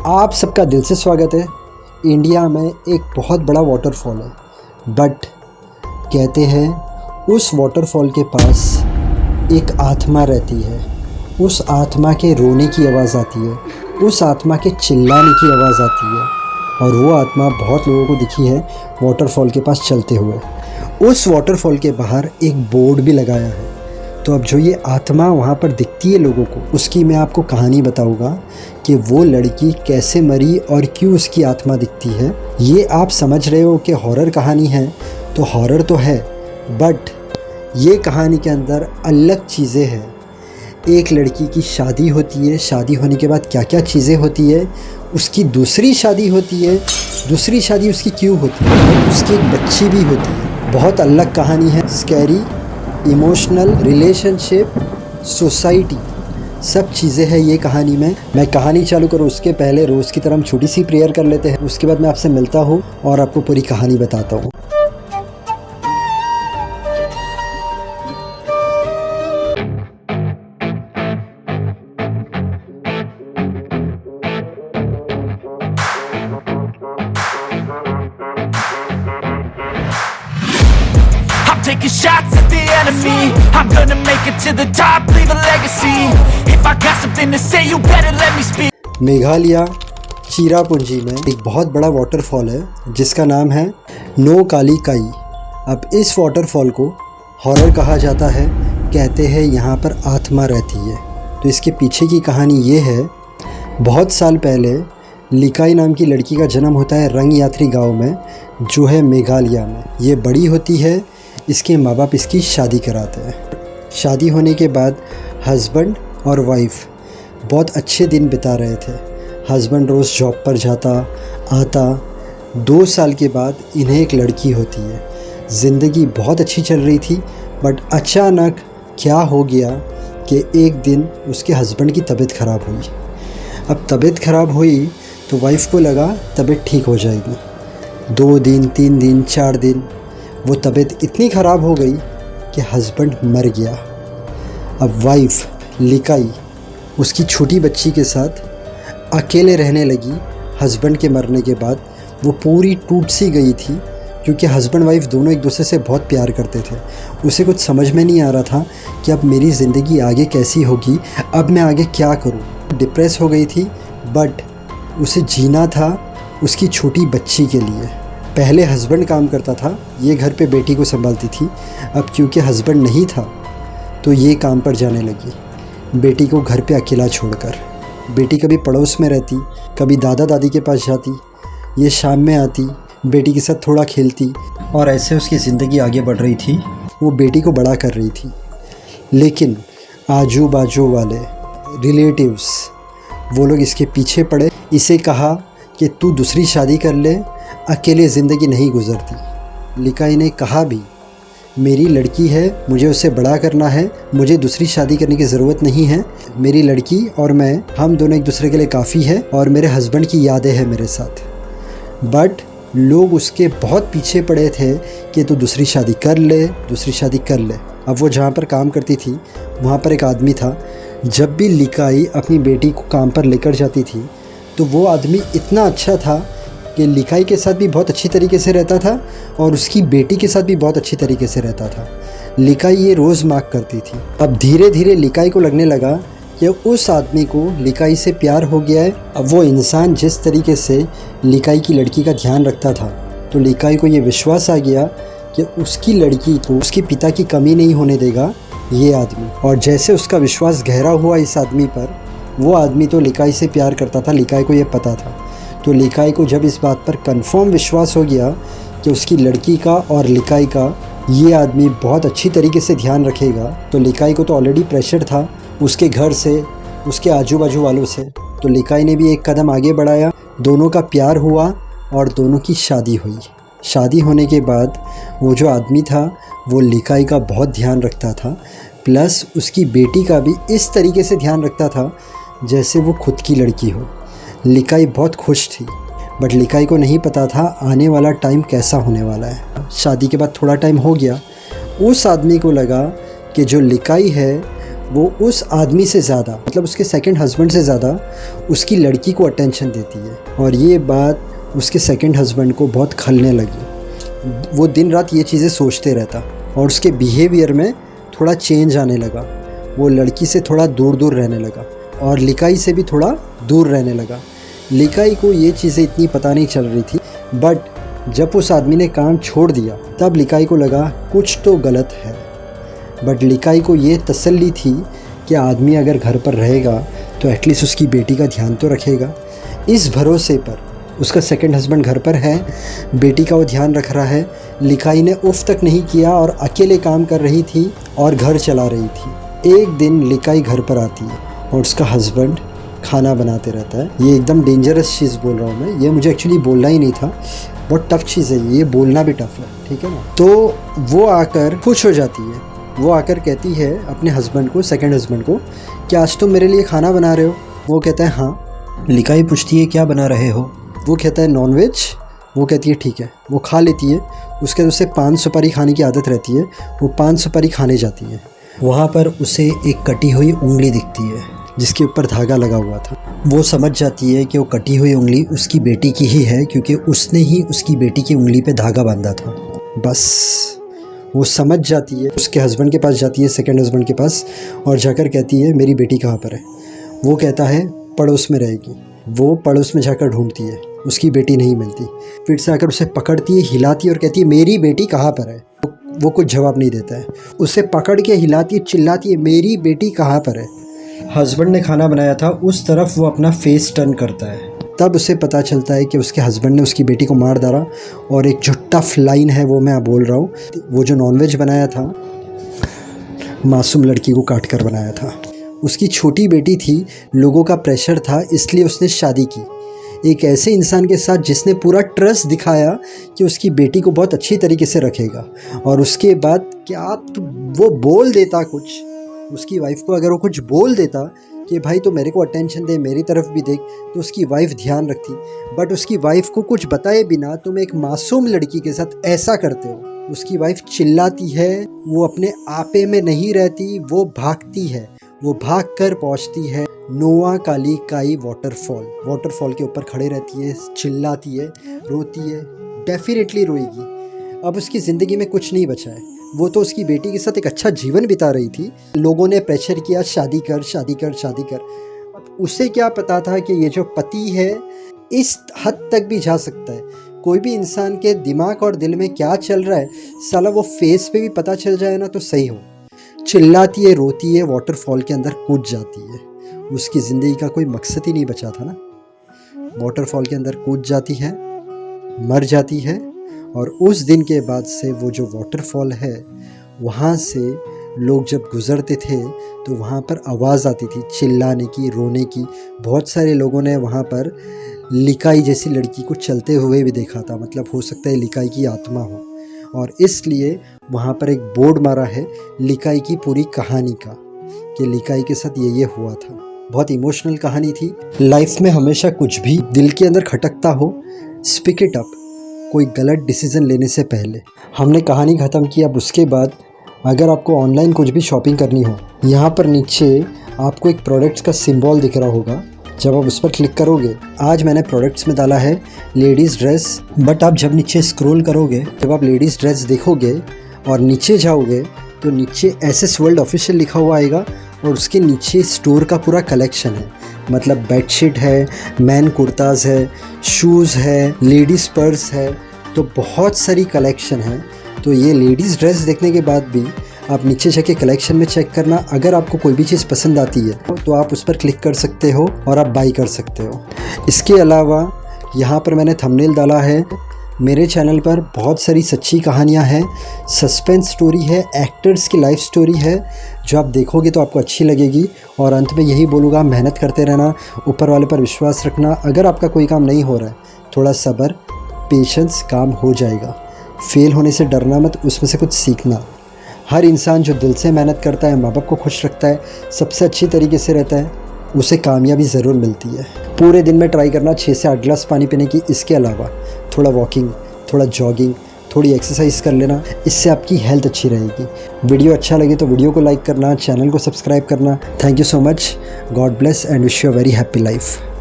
आप सबका दिल से स्वागत है। इंडिया में एक बहुत बड़ा वाटरफॉल है, बट कहते हैं उस वाटरफॉल के पास एक आत्मा रहती है। उस आत्मा के रोने की आवाज़ आती है, उस आत्मा के चिल्लाने की आवाज़ आती है, और वो आत्मा बहुत लोगों को दिखी है वाटरफॉल के पास चलते हुए। उस वाटरफॉल के बाहर एक बोर्ड भी लगाया है। तो अब जो ये आत्मा वहाँ पर दिखती है लोगों को, उसकी मैं आपको कहानी बताऊँगा कि वो लड़की कैसे मरी और क्यों उसकी आत्मा दिखती है। ये आप समझ रहे हो कि हॉरर कहानी है, तो हॉरर तो है, बट ये कहानी के अंदर अलग चीज़ें हैं। एक लड़की की शादी होती है, शादी होने के बाद क्या क्या चीज़ें होती है, उसकी दूसरी शादी होती है, दूसरी शादी उसकी क्यों होती है, उसकी एक बच्ची भी होती है। बहुत अलग कहानी है। स्कैरी, इमोशनल, रिलेशनशिप, सोसाइटी, सब चीज़ें हैं ये कहानी में। मैं कहानी चालू करूँ उसके पहले रोज़ की तरह हम छोटी सी प्रेयर कर लेते हैं। उसके बाद मैं आपसे मिलता हूँ और आपको पूरी कहानी बताता हूँ। Taking shots at the enemy. I'm gonna make it to the top, leave a legacy. If I got something to say, you better let me speak. Meghalaya Cherrapunji में एक बहुत बड़ा वाटरफॉल है जिसका नाम है नो काली काई। अब इस वाटरफॉल को हॉरर कहा जाता है। कहते हैं यहाँ पर आत्मा रहती है। तो इसके पीछे की कहानी ये है, बहुत साल पहले लिकाई नाम की लड़की का जन्म होता है रंग यात्री गाँव में, जो है मेघालय में। ये बड़ी होती है, इसके माँ बाप इसकी शादी कराते हैं। शादी होने के बाद हस्बैंड और वाइफ बहुत अच्छे दिन बिता रहे थे। हस्बैंड रोज़ जॉब पर जाता आता। 2 साल के बाद इन्हें एक लड़की होती है। ज़िंदगी बहुत अच्छी चल रही थी, बट अचानक क्या हो गया कि एक दिन उसके हस्बैंड की तबीयत ख़राब हुई। अब तबीयत ख़राब हुई तो वाइफ को लगा तबीयत ठीक हो जाएगी। 2 दिन, 3 दिन, 4 दिन वो तबीयत इतनी ख़राब हो गई कि हस्बैंड मर गया। अब वाइफ लिकाई उसकी छोटी बच्ची के साथ अकेले रहने लगी। हस्बैंड के मरने के बाद वो पूरी टूट सी गई थी, क्योंकि हस्बैंड वाइफ दोनों एक दूसरे से बहुत प्यार करते थे। उसे कुछ समझ में नहीं आ रहा था कि अब मेरी ज़िंदगी आगे कैसी होगी, अब मैं आगे क्या करूं। डिप्रेस हो गई थी, बट उसे जीना था उसकी छोटी बच्ची के लिए। पहले हस्बैंड काम करता था, ये घर पे बेटी को संभालती थी। अब क्योंकि हस्बैंड नहीं था तो ये काम पर जाने लगी, बेटी को घर पे अकेला छोड़कर। बेटी कभी पड़ोस में रहती, कभी दादा दादी के पास जाती। ये शाम में आती, बेटी के साथ थोड़ा खेलती, और ऐसे उसकी ज़िंदगी आगे बढ़ रही थी। वो बेटी को बड़ा कर रही थी। लेकिन आजू बाजू वाले रिलेटिव्स, वो लोग इसके पीछे पड़े। इसे कहा कि तू दूसरी शादी कर ले, अकेले ज़िंदगी नहीं गुजरती। लिकाई ने कहा भी, मेरी लड़की है, मुझे उससे बड़ा करना है, मुझे दूसरी शादी करने की ज़रूरत नहीं है। मेरी लड़की और मैं, हम दोनों एक दूसरे के लिए काफ़ी है, और मेरे हस्बैंड की यादें हैं मेरे साथ। बट लोग उसके बहुत पीछे पड़े थे कि तू दूसरी शादी कर ले, दूसरी शादी कर ले। अब वो जहाँ पर काम करती थी वहाँ पर एक आदमी था। जब भी लिकाई अपनी बेटी को काम पर लेकर जाती थी तो वो आदमी इतना अच्छा था कि लिकाई के साथ भी बहुत अच्छी तरीके से रहता था और उसकी बेटी के साथ भी बहुत अच्छी तरीके से रहता था। लिकाई ये रोज़ मार्क करती थी। अब धीरे धीरे लिकाई को लगने लगा कि उस आदमी को लिकाई से प्यार हो गया है। अब वो इंसान जिस तरीके से लिकाई की लड़की का ध्यान रखता था, तो लिकाई को ये विश्वास आ गया कि उसकी लड़की को उसके पिता की कमी नहीं होने देगा ये आदमी। और जैसे उसका विश्वास गहरा हुआ इस आदमी पर, वो आदमी तो लिकाई से प्यार करता था, लिकाई को ये पता था। तो लिकाई को जब इस बात पर कंफर्म विश्वास हो गया कि उसकी लड़की का और लिकाई का ये आदमी बहुत अच्छी तरीके से ध्यान रखेगा, तो लिकाई को तो ऑलरेडी प्रेशर था उसके घर से, उसके आजू बाजू वालों से। तो लिकाई ने भी एक कदम आगे बढ़ाया, दोनों का प्यार हुआ और दोनों की शादी हुई। शादी होने के बाद वो जो आदमी था वो लिकाई का बहुत ध्यान रखता था, प्लस उसकी बेटी का भी इस तरीके से ध्यान रखता था जैसे वो खुद की लड़की हो। लिकाई बहुत खुश थी, बट लिकाई को नहीं पता था आने वाला टाइम कैसा होने वाला है। शादी के बाद थोड़ा टाइम हो गया, उस आदमी को लगा कि जो लिकाई है वो उस आदमी से ज़्यादा, मतलब उसके सेकंड हस्बैंड से ज़्यादा उसकी लड़की को अटेंशन देती है। और ये बात उसके सेकंड हस्बैंड को बहुत खलने लगी। वो दिन रात ये चीज़ें सोचते रहता और उसके बिहेवियर में थोड़ा चेंज आने लगा। वो लड़की से थोड़ा दूर दूर रहने लगा और लिकाई से भी थोड़ा दूर रहने लगा। लिकाई को ये चीज़ें इतनी पता नहीं चल रही थी, बट जब उस आदमी ने काम छोड़ दिया तब लिकाई को लगा कुछ तो गलत है। बट लिकाई को ये तसल्ली थी कि आदमी अगर घर पर रहेगा तो एटलीस्ट उसकी बेटी का ध्यान तो रखेगा। इस भरोसे पर उसका सेकंड हस्बैंड घर पर है, बेटी का वो ध्यान रख रहा है। लिकाई ने उफ तक नहीं किया और अकेले काम कर रही थी और घर चला रही थी। एक दिन लिकाई घर पर आती है और उसका हस्बैंड खाना बनाते रहता है। ये एकदम डेंजरस चीज़ बोल रहा हूँ मैं, ये मुझे एक्चुअली बोलना ही नहीं था, बहुत टफ चीज़ है ये, बोलना भी टफ है, ठीक है ना। तो वो आकर खुश हो जाती है, वो आकर कहती है अपने हस्बैंड को, सेकंड हस्बैंड को, कि आज तुम मेरे लिए खाना बना रहे हो। वो कहता है हाँ। लिकाई पूछती है क्या बना रहे हो। वो कहता है नॉनवेज। वो कहती है ठीक है। वो खा लेती है। उसके बाद उसे 5 सुपारी खाने की आदत रहती है। वो 5 सुपारी खाने जाती है। वहाँ पर उसे एक कटी हुई उंगली दिखती है जिसके ऊपर धागा लगा हुआ था। वो समझ जाती है कि वो कटी हुई उंगली उसकी बेटी की ही है, क्योंकि उसने ही उसकी बेटी की उंगली पे धागा बांधा था। बस वो समझ जाती है, उसके हस्बैंड के पास जाती है, सेकंड हस्बैंड के पास, और जाकर कहती है मेरी बेटी कहाँ पर है। वो कहता है पड़ोस में रहेगी। वो पड़ोस में जाकर ढूंढती है, उसकी बेटी नहीं मिलती। फिर से आकर उसे पकड़ती है, हिलाती है और कहती है मेरी बेटी कहाँ पर है। वो कुछ जवाब नहीं देता है। उसे पकड़ के हिलाती है, चिल्लाती है मेरी बेटी कहाँ पर है। हस्बैंड ने खाना बनाया था, उस तरफ वो अपना फेस टर्न करता है। तब उसे पता चलता है कि उसके हस्बैंड ने उसकी बेटी को मार डाला। और एक जो टफ लाइन है वो मैं बोल रहा हूँ, वो जो नॉनवेज बनाया था मासूम लड़की को काट कर बनाया था। उसकी छोटी बेटी थी, लोगों का प्रेशर था, इसलिए उसने शादी की एक ऐसे इंसान के साथ जिसने पूरा ट्रस्ट दिखाया कि उसकी बेटी को बहुत अच्छी तरीके से रखेगा। और उसके बाद क्या वो बोल देता कुछ, उसकी वाइफ को अगर वो कुछ बोल देता कि भाई तो मेरे को अटेंशन दे, मेरी तरफ भी देख, तो उसकी वाइफ ध्यान रखती। बट उसकी वाइफ को कुछ बताए बिना तुम एक मासूम लड़की के साथ ऐसा करते हो। उसकी वाइफ चिल्लाती है, वो अपने आपे में नहीं रहती, वो भागती है। वो भाग कर पहुँचती है नोआ काली काई वाटरफॉल के ऊपर खड़े रहती है, चिल्लाती है, रोती है, डेफिनेटली रोएगी। अब उसकी ज़िंदगी में कुछ नहीं बचा है। वो तो उसकी बेटी के साथ एक अच्छा जीवन बिता रही थी। लोगों ने प्रेशर किया शादी कर शादी कर शादी कर। अब उसे क्या पता था कि ये जो पति है इस हद तक भी जा सकता है। कोई भी इंसान के दिमाग और दिल में क्या चल रहा है साला वो फेस पे भी पता चल जाए ना तो सही हो। चिल्लाती है, रोती है, वाटरफॉल के अंदर कूद जाती है। उसकी ज़िंदगी का कोई मकसद ही नहीं बचा था ना। वाटरफॉल के अंदर कूद जाती है, मर जाती है। और उस दिन के बाद से वो जो वाटरफॉल है वहाँ से लोग जब गुज़रते थे तो वहाँ पर आवाज़ आती थी चिल्लाने की, रोने की। बहुत सारे लोगों ने वहाँ पर लिकाई जैसी लड़की को चलते हुए भी देखा था, मतलब हो सकता है लिकाई की आत्मा हो। और इसलिए वहाँ पर एक बोर्ड मारा है लिकाई की पूरी कहानी का, कि लिकाई के साथ ये हुआ था। बहुत इमोशनल कहानी थी। लाइफ में हमेशा कुछ भी दिल के अंदर खटकता हो, स्पीक इट अप, कोई गलत डिसीज़न लेने से पहले। हमने कहानी ख़त्म की। अब उसके बाद अगर आपको ऑनलाइन कुछ भी शॉपिंग करनी हो, यहाँ पर नीचे आपको एक प्रोडक्ट्स का सिंबल दिख रहा होगा। जब आप उस पर क्लिक करोगे, आज मैंने प्रोडक्ट्स में डाला है लेडीज़ ड्रेस, बट आप जब नीचे स्क्रॉल करोगे, जब आप लेडीज़ ड्रेस देखोगे और नीचे जाओगे तो नीचे SS वर्ल्ड ऑफिशियल लिखा हुआ आएगा और उसके नीचे स्टोर का पूरा कलेक्शन है। मतलब बेडशीट है, मैन कुर्ताज़ है, शूज़ है, लेडीज़ पर्स है, तो बहुत सारी कलेक्शन है। तो ये लेडीज़ ड्रेस देखने के बाद भी आप नीचे जाके कलेक्शन में चेक करना। अगर आपको कोई भी चीज़ पसंद आती है तो आप उस पर क्लिक कर सकते हो और आप बाई कर सकते हो। इसके अलावा यहाँ पर मैंने थंबनेल डाला है। मेरे चैनल पर बहुत सारी सच्ची कहानियाँ हैं, सस्पेंस स्टोरी है, एक्टर्स की लाइफ स्टोरी है, जो आप देखोगे तो आपको अच्छी लगेगी। और अंत में यही बोलूँगा, मेहनत करते रहना, ऊपर वाले पर विश्वास रखना। अगर आपका कोई काम नहीं हो रहा है, थोड़ा सब्र, पेशेंस, काम हो जाएगा। फेल होने से डरना मत, उसमें से कुछ सीखना। हर इंसान जो दिल से मेहनत करता है, माँ बाप को खुश रखता है, सबसे अच्छी तरीके से रहता है, उसे कामयाबी ज़रूर मिलती है। पूरे दिन में ट्राई करना 6 से 8 गिलास पानी पीने की। इसके अलावा थोड़ा वॉकिंग, थोड़ा जॉगिंग, थोड़ी एक्सरसाइज कर लेना, इससे आपकी हेल्थ अच्छी रहेगी। वीडियो अच्छा लगे तो वीडियो को लाइक करना, चैनल को सब्सक्राइब करना। Thank you so much, God bless and wish you a very happy life.